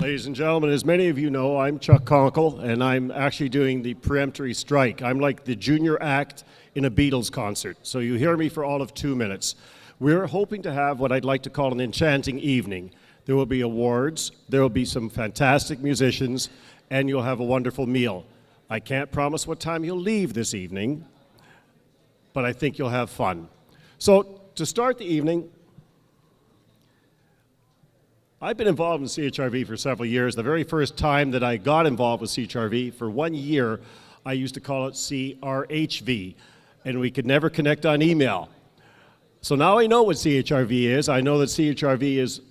Ladies and gentlemen, as many of you know, I'm Chuck Konkel, and I'm actually doing the peremptory strike. I'm like the junior act in a Beatles concert, so you hear me for all of 2 minutes. We're hoping to have what I'd like to call an enchanting evening. There will be awards, there will be some fantastic musicians, and you'll have a wonderful meal. I can't promise what time you'll leave this evening, but I think you'll have fun. So, to start the evening, I've been involved in CHRV for several years. The very first time that I got involved with CHRV, for 1 year, I used to call it CRHV, and we could never connect on email. So now I know what CHRV is. I know that CHRV is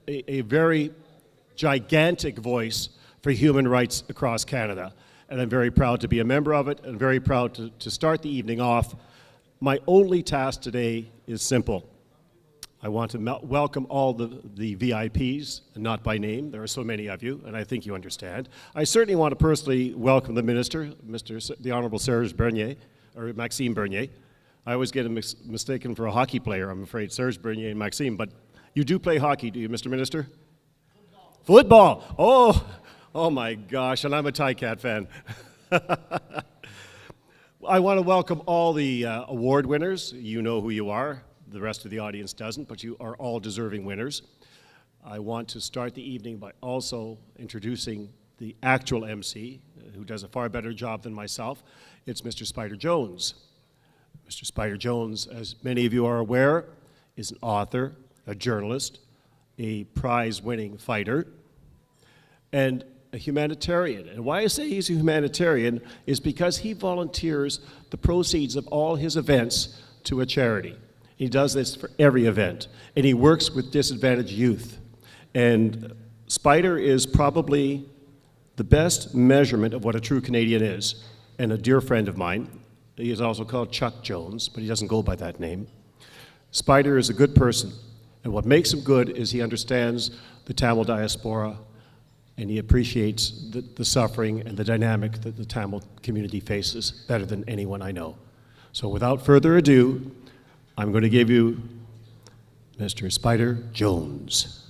a very gigantic voice for human rights across Canada, and I'm very proud to be a member of it and very proud to start the evening off. My only task today is simple. I want to welcome all the VIPs, and not by name. There are so many of you, and I think you understand. I certainly want to personally welcome the Minister, the Honourable Serge Bernier, or Maxime Bernier. I always get him mistaken for a hockey player, I'm afraid, Serge Bernier and Maxime, but you do play hockey, do you, Mr. Minister? Football! Football! Oh my gosh, and I'm a Ticats fan. I want to welcome all the award winners. You know who you are. The rest of the audience doesn't, but you are all deserving winners. I want to start the evening by also introducing the actual MC, who does a far better job than myself. It's Mr. Spider Jones. Mr. Spider Jones, as many of you are aware, is an author, a journalist, a prize-winning fighter, and a humanitarian. And why I say he's a humanitarian is because he volunteers the proceeds of all his events to a charity. He does this for every event, and he works with disadvantaged youth. And Spider is probably the best measurement of what a true Canadian is, and a dear friend of mine. He is also called Chuck Jones, but he doesn't go by that name. Spider is a good person, and what makes him good is he understands the Tamil diaspora, and he appreciates the suffering and the dynamic that the Tamil community faces better than anyone I know. So without further ado, I'm going to give you Mr. Spider Jones.